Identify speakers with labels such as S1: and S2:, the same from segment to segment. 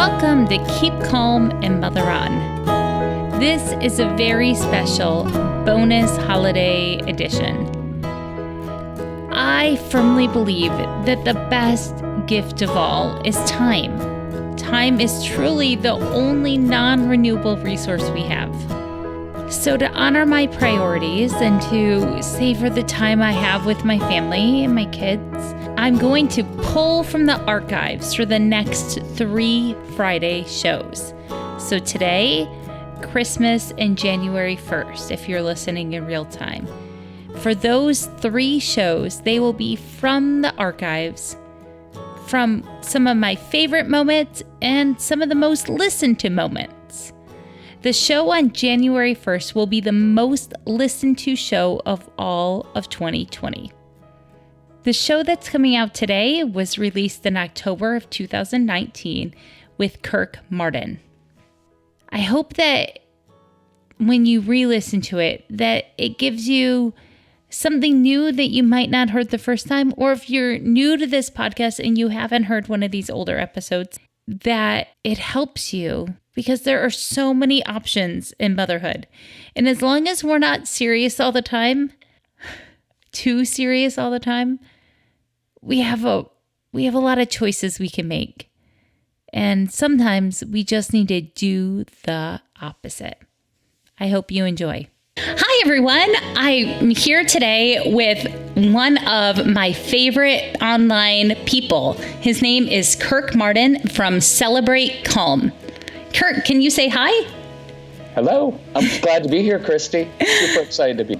S1: Welcome to Keep Calm and Mother On. This is a very special bonus holiday edition. I firmly believe that the best gift of all is time. Time is truly the only non-renewable resource we have. So to honor my priorities and to savor the time I have with my family and my kids, I'm going to pull from the archives for the next 3 Friday shows. So today, Christmas, and January 1st, if you're listening in real time. For those 3 shows, they will be from the archives, from some of my favorite moments and some of the most listened to moments. The show on January 1st will be the most listened to show of all of 2020. The show that's coming out today was released in October of 2019 with Kirk Martin. I hope that when you re-listen to it, that it gives you something new that you might not heard the first time, or if you're new to this podcast and you haven't heard one of these older episodes, that it helps you because there are so many options in motherhood. And as long as we're not serious all the time, too serious all the time, we have a lot of choices we can make. And sometimes we just need to do the opposite. I hope you enjoy. Hi, everyone. I'm here today with one of my favorite online people. His name is Kirk Martin from Celebrate Calm. Kirk, can you say hi?
S2: Hello. I'm glad to be here, Christy. Super excited to be.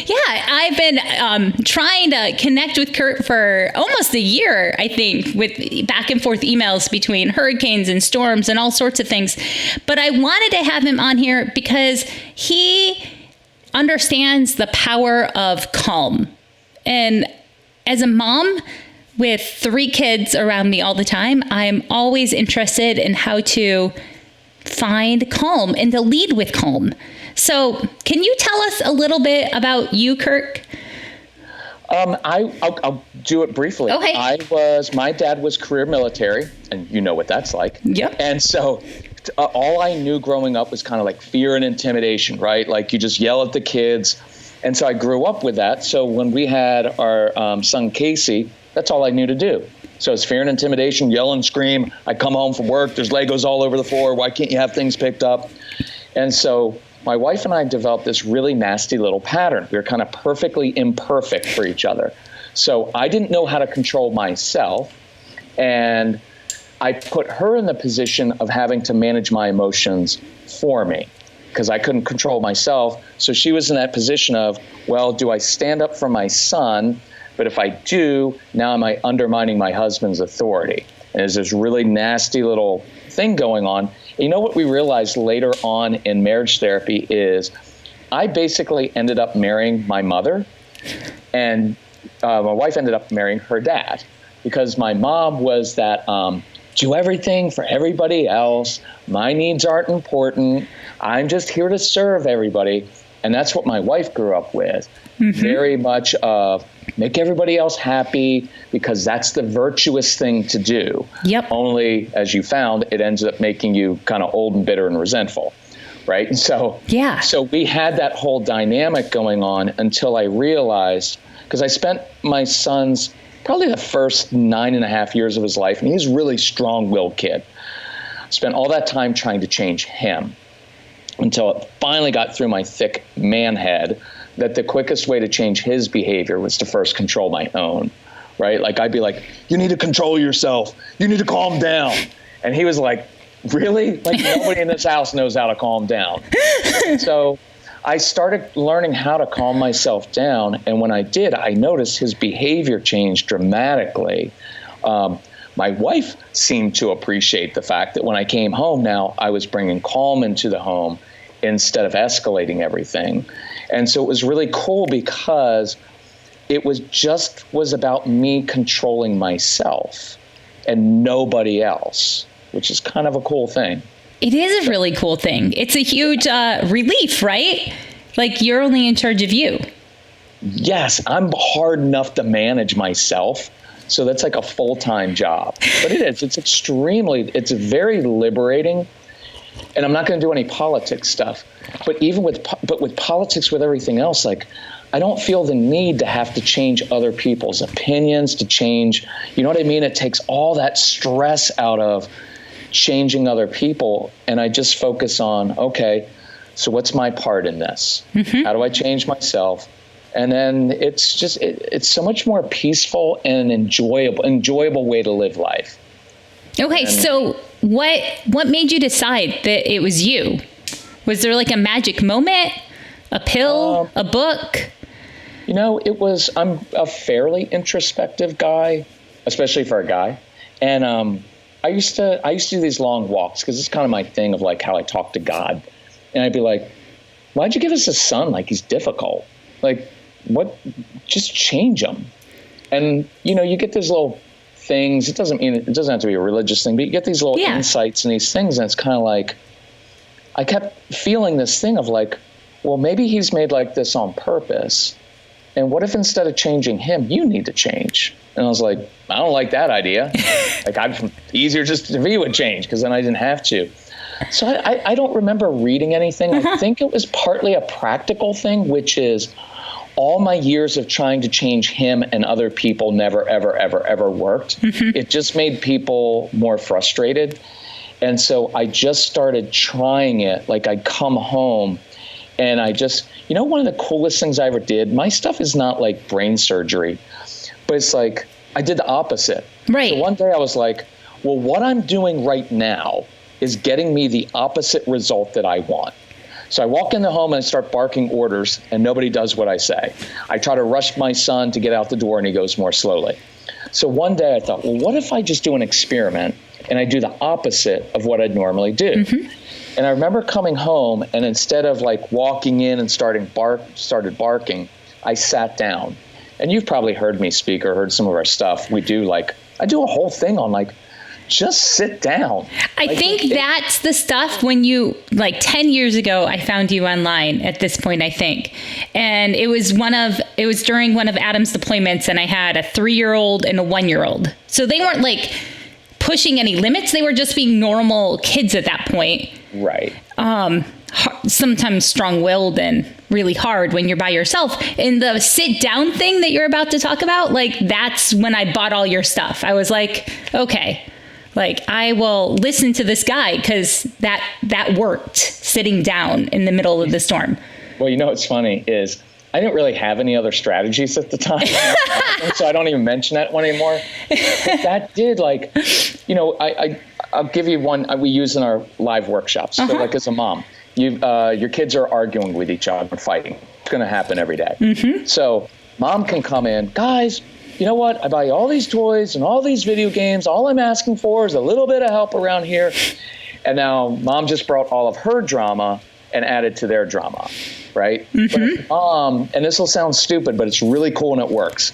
S1: Yeah, I've been trying to connect with Kurt for almost a year, I think, with back and forth emails between hurricanes and storms and all sorts of things. But I wanted to have him on here because he understands the power of calm. And as a mom with 3 kids around me all the time, I'm always interested in how to find calm and to lead with calm. So can you tell us a little bit about you, Kirk?
S2: I'll do it briefly.
S1: Okay.
S2: My dad was career military, and you know what that's like.
S1: Yep.
S2: And so all I knew growing up was kind of like fear and intimidation, right? Like you just yell at the kids. And so I grew up with that. So when we had our son, Casey, that's all I knew to do. So it's fear and intimidation, yell and scream. I come home from work, there's Legos all over the floor. Why can't you have things picked up? And so my wife and I developed this really nasty little pattern. We were kind of perfectly imperfect for each other. So I didn't know how to control myself. And I put her in the position of having to manage my emotions for me because I couldn't control myself. So she was in that position of, well, do I stand up for my son? But if I do, now am I undermining my husband's authority? And there's this really nasty little thing going on. And you know what we realized later on in marriage therapy is I basically ended up marrying my mother, and my wife ended up marrying her dad because my mom was that do everything for everybody else. My needs aren't important. I'm just here to serve everybody. And that's what my wife grew up with. Mm-hmm. Very much of make everybody else happy because that's the virtuous thing to do.
S1: Yep.
S2: Only, as you found, it ends up making you kind of old and bitter and resentful, right? And so, So we had that whole dynamic going on until I realized, because I spent my son's probably the first 9.5 years of his life, and he's a really strong-willed kid. Spent all that time trying to change him until it finally got through my thick man head that the quickest way to change his behavior was to first control my own, right? Like I'd be like, you need to control yourself. You need to calm down. And he was like, really? Like nobody in this house knows how to calm down. So I started learning how to calm myself down. And when I did, I noticed his behavior changed dramatically. My wife seemed to appreciate the fact that when I came home now, I was bringing calm into the home instead of escalating everything. And so it was really cool because it was about me controlling myself and nobody else, which is kind of a cool thing.
S1: It is a really cool thing. It's a huge relief, right? Like you're only in charge of you.
S2: Yes, I'm hard enough to manage myself. So that's like a full-time job. But it is. It's very liberating. And I'm not going to do any politics stuff. But with politics, with everything else, like, I don't feel the need to have to change other people's opinions, to change, you know what I mean? It takes all that stress out of changing other people. And I just focus on, okay, so what's my part in this? How do I change myself? And then it's just, it's so much more peaceful and enjoyable way to live life.
S1: Okay. So what made you decide that it was you? Was there like a magic moment, a pill, a book?
S2: You know, I'm a fairly introspective guy, especially for a guy. And I used to do these long walks because it's kind of my thing of like how I talk to God. And I'd be like, why'd you give us a son? Like, he's difficult. Like, what? Just change him. And, you know, you get these little things. It doesn't have to be a religious thing, but you get these little insights and these things. And it's kind of like, I kept feeling this thing of like, well, maybe he's made like this on purpose. And what if instead of changing him, you need to change? And I was like, I don't like that idea. Like, easier just to be with change, because then I didn't have to. So I don't remember reading anything. I think it was partly a practical thing, which is all my years of trying to change him and other people never, ever, ever, ever worked. It just made people more frustrated. And so I just started trying it. Like, I'd come home and I just, you know, one of the coolest things I ever did, my stuff is not like brain surgery, but it's like I did the opposite.
S1: Right.
S2: So one day I was like, well, what I'm doing right now is getting me the opposite result that I want. So I walk in the home and I start barking orders, and nobody does what I say. I try to rush my son to get out the door, and he goes more slowly. So one day I thought, well, what if I just do an experiment and I do the opposite of what I'd normally do? And I remember coming home, and instead of like walking in and started barking, I sat down. And you've probably heard me speak or heard some of our stuff. I do a whole thing on like, just sit down.
S1: I think that's the stuff when you, like 10 years ago, I found you online at this point, I think. And it was during one of Adam's deployments, and I had a 3-year-old and a 1-year-old. So they weren't like pushing any limits. They were just being normal kids at that point.
S2: Right.
S1: Sometimes strong-willed and really hard when you're by yourself. And the sit down thing that you're about to talk about, like, that's when I bought all your stuff. I was like, okay, like, I will listen to this guy, because that worked, sitting down in the middle of the storm.
S2: Well, you know what's funny is I didn't really have any other strategies at the time, so I don't even mention that one anymore. But that did, like, you know, I'll give you one we use in our live workshops. So, like, as a mom, your kids are arguing with each other and fighting. It's going to happen every day. So mom can come in, guys, you know what? I buy you all these toys and all these video games. All I'm asking for is a little bit of help around here. And now mom just brought all of her drama and added to their drama, right? But if mom, and this will sound stupid, but it's really cool and it works.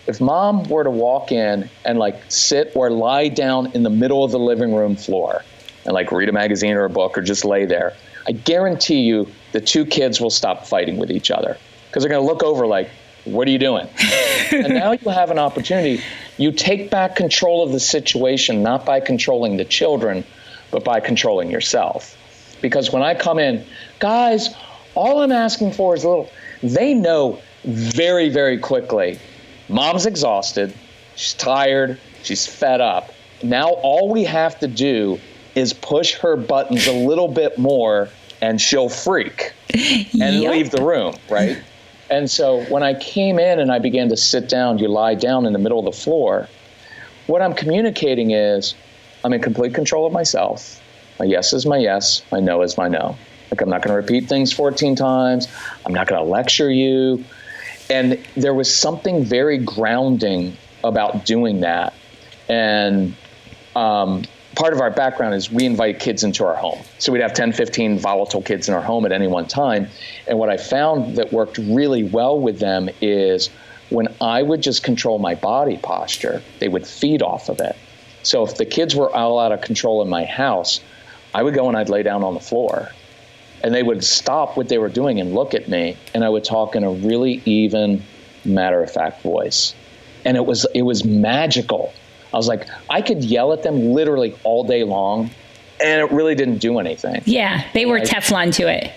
S2: If mom were to walk in and like sit or lie down in the middle of the living room floor and like read a magazine or a book or just lay there, I guarantee you the two kids will stop fighting with each other, because they're going to look over like, what are you doing? And now you have an opportunity. You take back control of the situation, not by controlling the children, but by controlling yourself. Because when I come in, guys, all I'm asking for is they know very, very quickly, mom's exhausted, she's tired, she's fed up. Now all we have to do is push her buttons a little bit more and she'll freak and leave the room, right? And so when I came in and I began to sit down, you lie down in the middle of the floor, what I'm communicating is I'm in complete control of myself. My yes is my yes, my no is my no. Like, I'm not going to repeat things 14 times. I'm not going to lecture you. And there was something very grounding about doing that. And part of our background is we invite kids into our home. So we'd have 10, 15 volatile kids in our home at any one time. And what I found that worked really well with them is when I would just control my body posture, they would feed off of it. So if the kids were all out of control in my house, I would go and I'd lay down on the floor. And they would stop what they were doing and look at me. And I would talk in a really even, matter-of-fact voice. And it was magical. I was like, I could yell at them literally all day long, and it really didn't do anything.
S1: Yeah, they were Teflon to it.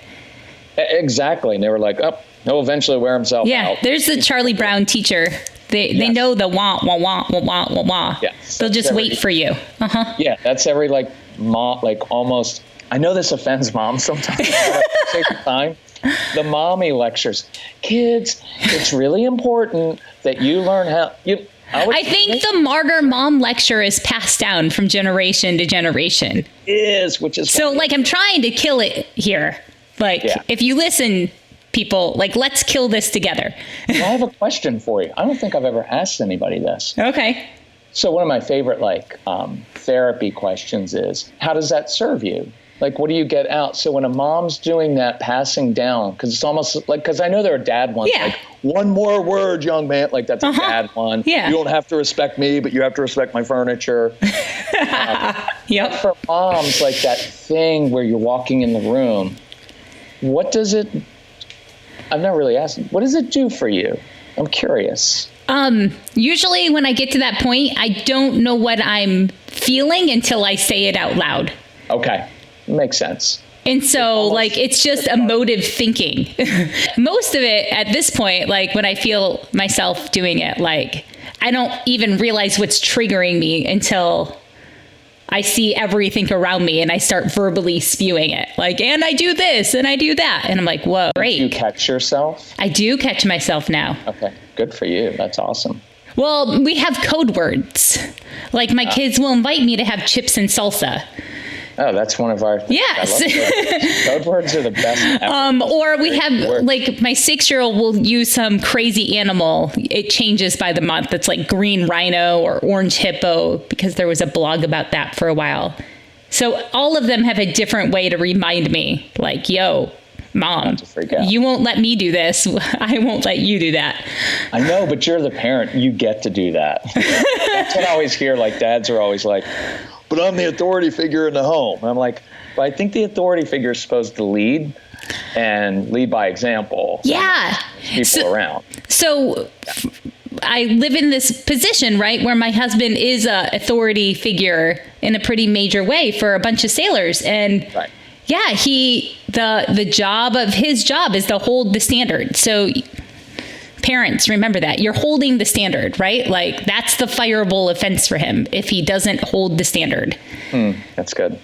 S2: Exactly. And they were like, oh, he'll eventually wear himself out.
S1: Yeah, there's the Charlie Brown teacher. They know the wah, wah, wah, wah, wah, wah, wah.
S2: Yes,
S1: they'll just wait for you. Uh-huh.
S2: Yeah, that's every mom, almost, I know this offends moms sometimes, but take the time. The mommy lectures. Kids, it's really important that you learn how I
S1: think the martyr mom lecture is passed down from generation to generation.
S2: It is, which is
S1: so I'm trying to kill it here. If you listen, people, let's kill this together.
S2: Well, I have a question for you. I don't think I've ever asked anybody this.
S1: Okay.
S2: So one of my favorite therapy questions is, how does that serve you? What do you get out? So when a mom's doing that passing down, because it's almost because I know there are dad ones, one more word, young man, that's a dad one.
S1: Yeah.
S2: You don't have to respect me, but you have to respect my furniture.
S1: Yep.
S2: For moms, that thing where you're walking in the room, what does it, I've never really asked, what does it do for you? I'm curious.
S1: Usually when I get to that point, I don't know what I'm feeling until I say it out loud.
S2: Okay. Makes sense.
S1: And so it's just emotive thinking. Most of it at this point, when I feel myself doing it, I don't even realize what's triggering me until I see everything around me and I start verbally spewing it. And I do this and I do that. And I'm like, whoa, great.
S2: Do you catch yourself?
S1: I do catch myself now.
S2: Okay. Good for you. That's awesome.
S1: Well, we have code words. My kids will invite me to have chips and salsa.
S2: Oh, that's one of our...
S1: Yes.
S2: Code words are the best ever.
S1: Or we have, my 6-year-old will use some crazy animal. It changes by the month. It's green rhino or orange hippo, because there was a blog about that for a while. So all of them have a different way to remind me, yo, Mom, you won't let me do this. I won't let you do that.
S2: I know, but you're the parent. You get to do that. That's what I always hear. Dads are always like, but I'm the authority figure in the home. And I'm like, but I think the authority figure is supposed to lead and lead by example.
S1: Yeah.
S2: People around.
S1: So I live in this position, right, where my husband is a authority figure in a pretty major way for a bunch of sailors. And yeah, the job of his job is to hold the standard. So parents, remember that you're holding the standard, right? That's the fireable offense for him if he doesn't hold the standard.
S2: That's good.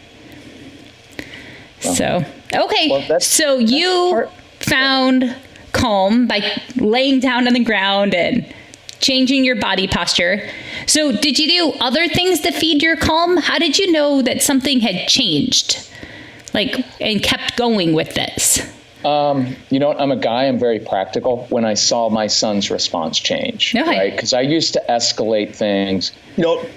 S2: Well,
S1: so, okay. Well, so you found calm by laying down on the ground and changing your body posture. So did you do other things to feed your calm? How did you know that something had changed, and kept going with this?
S2: You know what? I'm a guy. I'm very practical. When I saw my son's response change, right? Because I used to escalate things.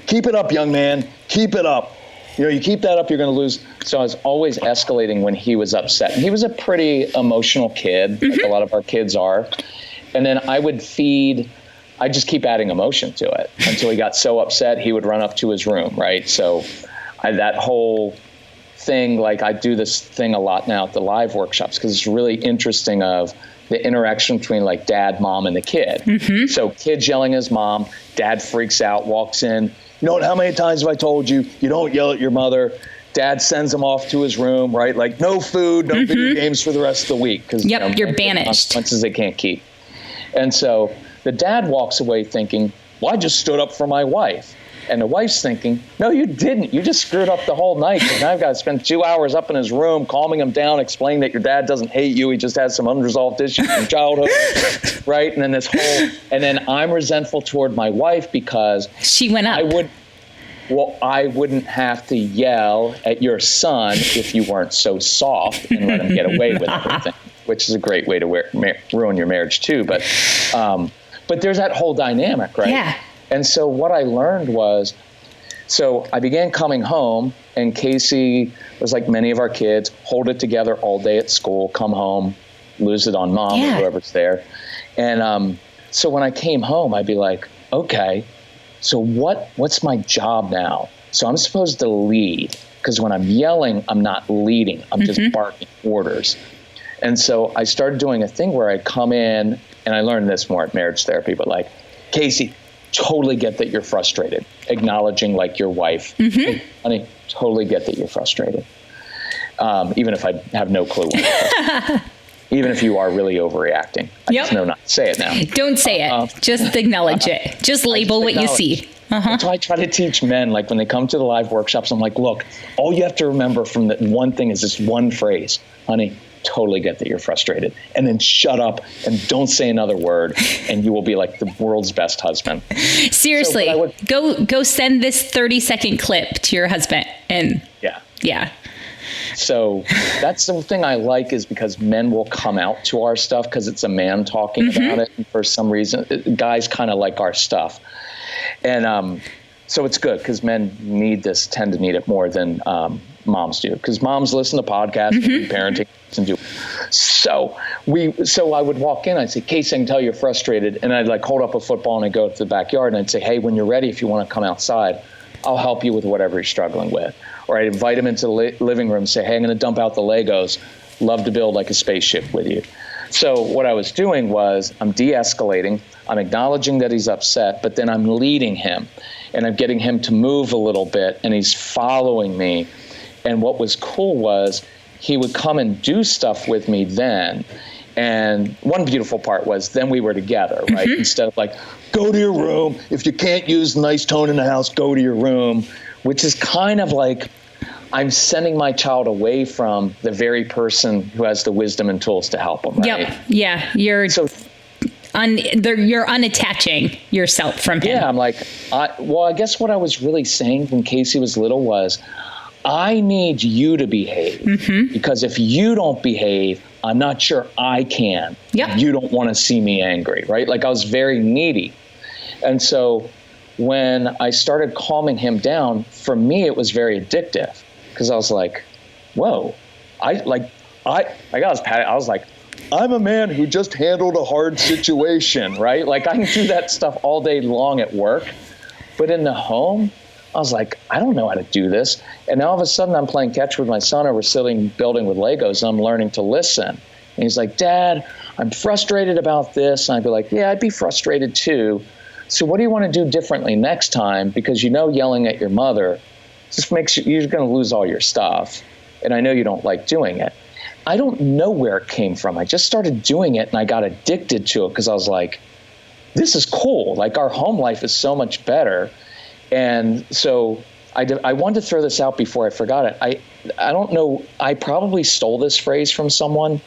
S2: Keep it up, young man. Keep it up. You keep that up, you're going to lose. So I was always escalating when he was upset. And he was a pretty emotional kid, like a lot of our kids are. And then I just keep adding emotion to it until he got so upset he would run up to his room, right? So that whole thing, I do this thing a lot now at the live workshops because it's really interesting of the interaction between dad, mom, and the kid. So kid's yelling at his mom, dad freaks out, walks in. How many times have I told you, you don't yell at your mother? Dad sends him off to his room, right? No food, no video games for the rest of the week. Because
S1: you're banished.
S2: Consequences they can't keep. And so the dad walks away thinking, well, I just stood up for my wife. And the wife's thinking, no, you didn't. You just screwed up the whole night. And now I've got to spend 2 hours up in his room, calming him down, explaining that your dad doesn't hate you. He just has some unresolved issues from childhood, right? And then and then I'm resentful toward my wife because
S1: she went up.
S2: I wouldn't have to yell at your son if you weren't so soft and let him get away with everything, which is a great way to ruin your marriage too. But there's that whole dynamic, right?
S1: Yeah.
S2: And so what I learned was, so I began coming home, and Casey was like many of our kids, hold it together all day at school, come home, lose it on mom or whoever's there. And so when I came home, I'd be like, okay, so what's my job now? So I'm supposed to lead, because when I'm yelling, I'm not leading. I'm just barking orders. And so I started doing a thing where I'd come in, and I learned this more at marriage therapy, but Casey, totally get that you're frustrated. Acknowledging like your wife, hey, honey, totally get that you're frustrated. Even if I have no clue what even if you are really overreacting. I just know not to say it now.
S1: Don't say it. Just acknowledge it. Just label what you see.
S2: That's why I try to teach men, like when they come to the live workshops, I'm like, look, all you have to remember from that one thing is this one phrase, honey, totally get that you're frustrated. And then shut up and don't say another word, and you will be like the world's best husband.
S1: Seriously, go send this 30-second clip to your husband. And yeah.
S2: So that's the thing I like, is because men will come out to our stuff because it's a man talking about it. And for some reason, guys kind of like our stuff. And so it's good because men tend to need it more than moms do, because moms listen to podcasts and parenting and do. So I would walk in, I'd say, Casey, I can tell you're frustrated. And I'd like hold up a football and I'd go to the backyard and I'd say, hey, when you're ready, if you want to come outside, I'll help you with whatever you're struggling with. Or I'd invite him into the living room and say, hey, I'm going to dump out the Legos. Love to build like a spaceship with you. So what I was doing was I'm de-escalating. I'm acknowledging that he's upset, but then I'm leading him and I'm getting him to move a little bit, and he's following me. And what was cool was he would come and do stuff with me then. And one beautiful part was then we were together, right? Instead of like, go to your room. If you can't use nice tone in the house, go to your room, which is kind of like I'm sending my child away from the very person who has the wisdom and tools to help them, right?
S1: Yep. Yeah. You're unattaching yourself from him.
S2: Yeah. I'm like, I guess what I was really saying when Casey was little was, I need you to behave, because if you don't behave, I'm not sure I can.
S1: Yep.
S2: You don't want to see me angry, right? Like I was very needy. And so when I started calming him down, for me, it was very addictive, because I was like, whoa, I was like, I'm a man who just handled a hard situation, right? Like I can do that stuff all day long at work, but in the home, I was like, I don't know how to do this. And now all of a sudden I'm playing catch with my son, or we're sitting building with Legos, and I'm learning to listen. And he's like, Dad, I'm frustrated about this. And I'd be like, yeah, I'd be frustrated too. So what do you want to do differently next time? Because yelling at your mother just makes you're going to lose all your stuff. And I know you don't like doing it. I don't know where it came from. I just started doing it and I got addicted to it because I was like, this is cool. Like our home life is so much better. And so I wanted to throw this out before I forgot it. I don't know. I probably stole this phrase from someone,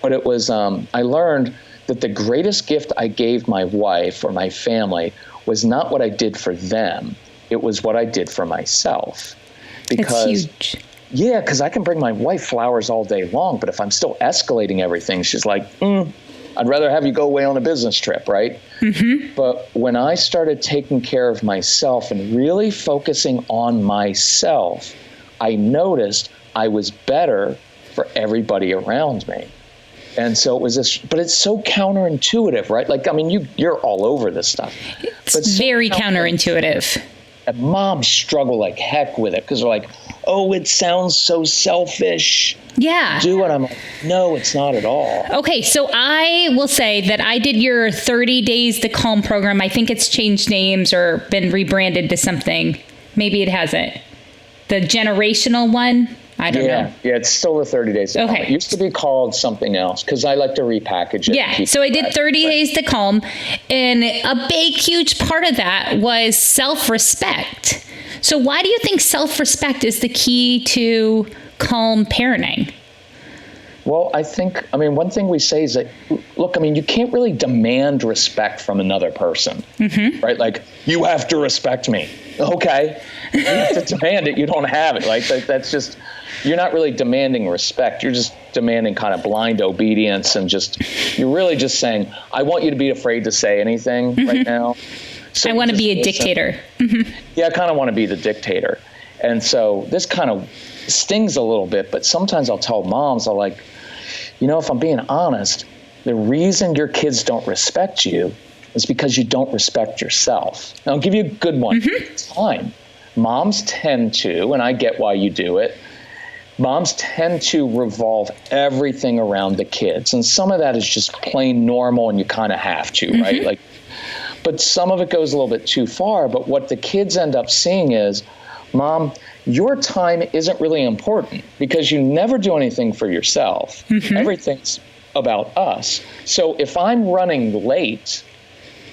S2: but it was, I learned that the greatest gift I gave my wife or my family was not what I did for them. It was what I did for myself.
S1: Because, it's huge.
S2: Yeah, because I can bring my wife flowers all day long, but if I'm still escalating everything, she's like, I'd rather have you go away on a business trip, right? But when I started taking care of myself and really focusing on myself, I noticed I was better for everybody around me. And so it was this, but it's so counterintuitive, right? Like, I mean, you're all over this stuff.
S1: It's very counterintuitive.
S2: And moms struggle like heck with it because they're like, oh, it sounds so selfish.
S1: Yeah.
S2: Do it. I'm like, no, it's not at all.
S1: Okay, so I will say that I did your 30 Days to Calm program. I think it's changed names or been rebranded to something. Maybe it hasn't. The generational one. I don't know.
S2: Yeah, it's still the 30 Days to Calm. It used to be called something else because I like to repackage it.
S1: Yeah, so I did 30 Days to Calm, and a big, huge part of that was self-respect. So why do you think self-respect is the key to calm parenting?
S2: Well, one thing we say is that, look, you can't really demand respect from another person, right? Like, you have to respect me. Okay. You have to demand it. You don't have it. Like, that's just, you're not really demanding respect. You're just demanding kind of blind obedience and you're really just saying, I want you to be afraid to say anything right now. So
S1: I want to be a dictator.
S2: Yeah, I kind of want to be the dictator. And so this kind of stings a little bit, but sometimes I'll tell moms, I'm like, if I'm being honest, the reason your kids don't respect you is because you don't respect yourself. And I'll give you a good one. Time. Moms tend to, and I get why you do it, moms tend to revolve everything around the kids. And some of that is just plain normal and you kind of have to, right? But some of it goes a little bit too far. But what the kids end up seeing is, Mom, your time isn't really important because you never do anything for yourself. Everything's about us. So if I'm running late,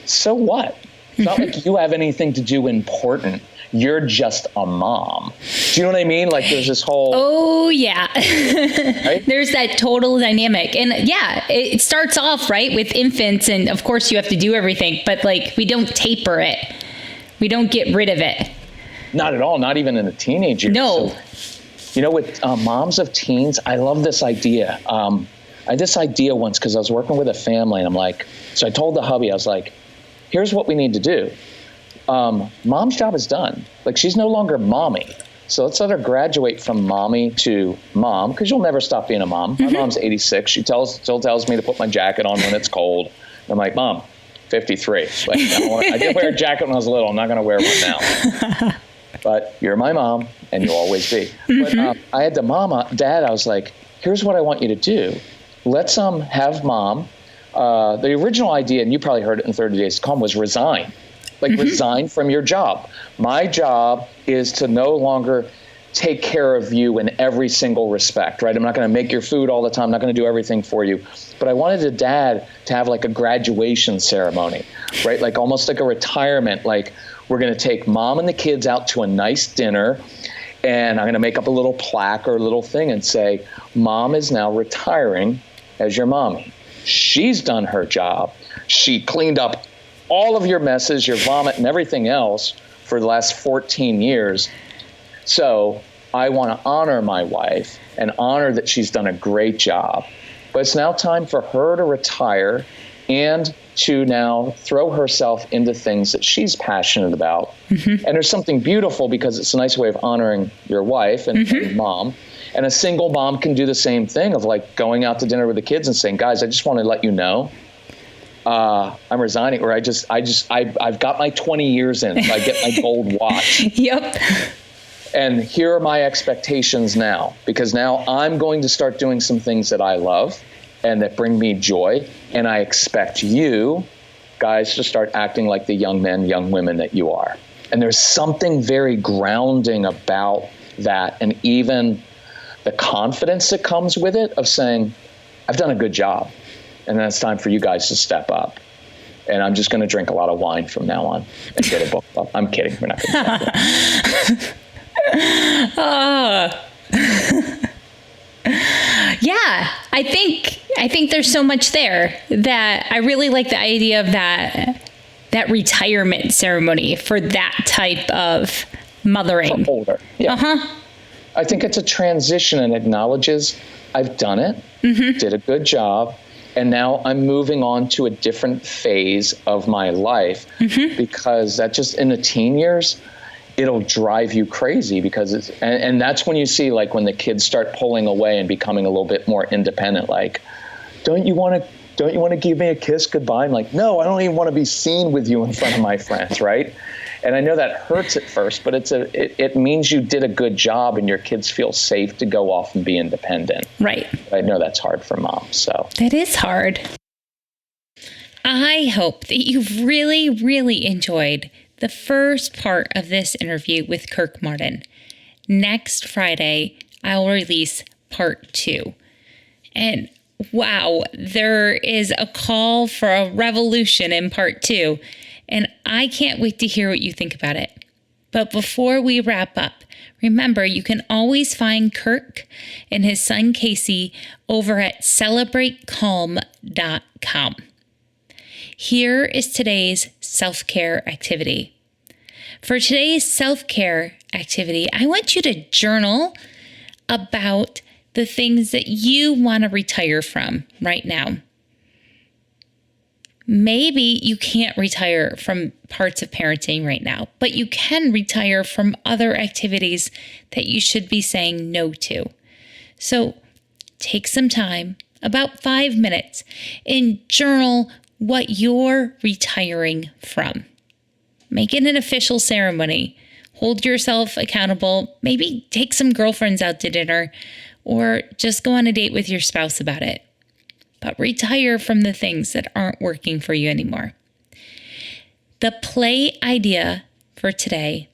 S2: so what? It's not like you have anything to do important. You're just a mom. Do you know what I mean? Like there's this whole...
S1: Oh, yeah.
S2: Right?
S1: There's that total dynamic. And yeah, it starts off, right, with infants. And of course you have to do everything. But like we don't taper it. We don't get rid of it.
S2: Not at all. Not even in a teenager.
S1: No.
S2: So, with moms of teens, I love this idea. I had this idea once because I was working with a family. And I'm like, so I told the hubby, I was like, here's what we need to do. Mom's job is done. Like she's no longer mommy. So let's let her graduate from mommy to mom, because you'll never stop being a mom. My mom's 86. She still tells me to put my jacket on when it's cold. I'm like, Mom, 53. Like I did wear a jacket when I was little. I'm not going to wear one now. But you're my mom, and you'll always be. But I had Dad, I was like, here's what I want you to do. Let's have Mom. The original idea, and you probably heard it in 30 Days to Calm, was resign. Like resign from your job. My job is to no longer take care of you in every single respect, right? I'm not going to make your food all the time. I'm not going to do everything for you. But I wanted Dad to have like a graduation ceremony, right? Like almost like a retirement. Like we're going to take Mom and the kids out to a nice dinner, and I'm going to make up a little plaque or a little thing and say, Mom is now retiring as your mommy. She's done her job. She cleaned up all of your messes, your vomit, and everything else for the last 14 years. So I want to honor my wife and honor that she's done a great job. But it's now time for her to retire and to now throw herself into things that she's passionate about. And there's something beautiful because it's a nice way of honoring your wife and mom. And a single mom can do the same thing of like going out to dinner with the kids and saying, guys, I just want to let you know I'm resigning, or I've got my 20 years in. So I get my gold watch.
S1: Yep.
S2: And here are my expectations now, because now I'm going to start doing some things that I love and that bring me joy. And I expect you guys to start acting like the young men, young women that you are. And there's something very grounding about that. And even the confidence that comes with it of saying, I've done a good job. And then it's time for you guys to step up. And I'm just going to drink a lot of wine from now on and get a book club. I'm kidding. We're not going to do that.
S1: Yeah, I think there's so much there that I really like the idea of that retirement ceremony for that type of mothering.
S2: For older. Yeah. I think it's a transition and acknowledges I've done it, did a good job. And now I'm moving on to a different phase of my life because that just in the teen years, it'll drive you crazy because and that's when you see like when the kids start pulling away and becoming a little bit more independent, like, don't you want to give me a kiss goodbye? I'm like, no, I don't even want to be seen with you in front of my friends. Right. And I know that hurts at first, but it means you did a good job and your kids feel safe to go off and be independent.
S1: Right.
S2: I know that's hard for moms. So
S1: that is hard. I hope that you've really, really enjoyed the first part of this interview with Kirk Martin. Next Friday, I'll release part 2. And wow, there is a call for a revolution in part 2. And I can't wait to hear what you think about it. But before we wrap up, remember, you can always find Kirk and his son Casey over at celebratecalm.com. Here is today's self-care activity. For today's self-care activity, I want you to journal about the things that you want to retire from right now. Maybe you can't retire from parts of parenting right now, but you can retire from other activities that you should be saying no to. So take some time, about 5 minutes, and journal what you're retiring from. Make it an official ceremony. Hold yourself accountable. Maybe take some girlfriends out to dinner or just go on a date with your spouse about it. But retire from the things that aren't working for you anymore. The play idea for today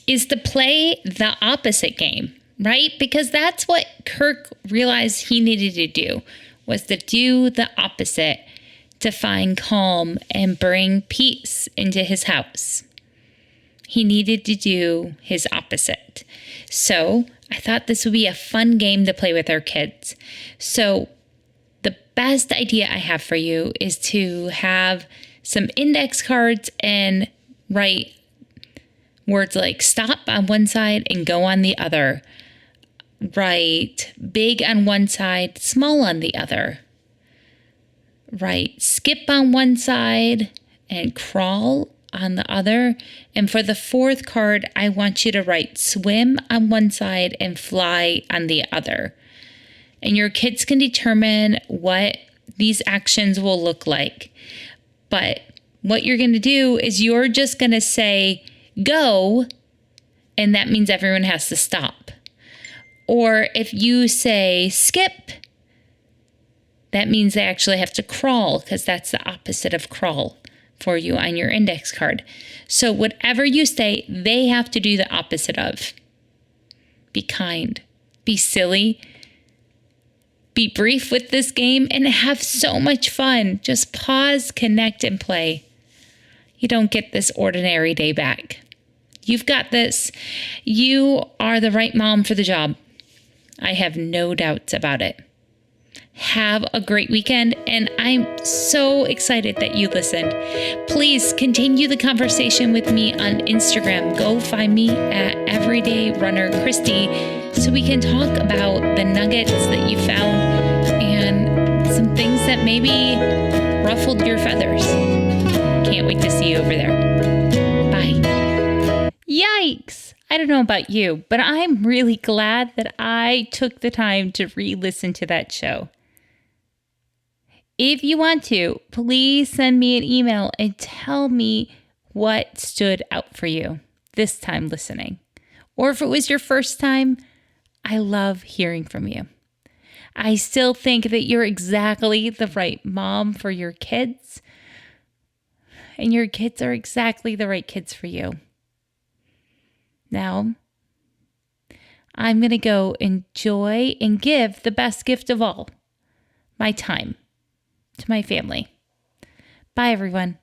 S1: is to play the opposite game, right? Because that's what Kirk realized he needed to do, was to do the opposite to find calm and bring peace into his house. He needed to do his opposite. So I thought this would be a fun game to play with our kids. So the best idea I have for you is to have some index cards and write words like stop on one side and go on the other. Write big on one side, small on the other. Write skip on one side and crawl on the other. And for the fourth card, I want you to write swim on one side and fly on the other. And your kids can determine what these actions will look like. But what you're going to do is you're just going to say go, and that means everyone has to stop. Or if you say skip, that means they actually have to crawl, because that's the opposite of crawl for you on your index card. So whatever you say, they have to do the opposite of. Be kind, be silly, be brief with this game, and have so much fun. Just pause, connect, and play. You don't get this ordinary day back. You've got this. You are the right mom for the job. I have no doubts about it. Have a great weekend, and I'm so excited that you listened. Please continue the conversation with me on Instagram. Go find me at Everyday Runner Christy so we can talk about the nuggets that you found and some things that maybe ruffled your feathers. Can't wait to see you over there. Bye. Yikes! I don't know about you, but I'm really glad that I took the time to re-listen to that show. If you want to, please send me an email and tell me what stood out for you this time listening. Or if it was your first time, I love hearing from you. I still think that you're exactly the right mom for your kids, and your kids are exactly the right kids for you. Now, I'm going to go enjoy and give the best gift of all, my time, to my family. Bye, everyone.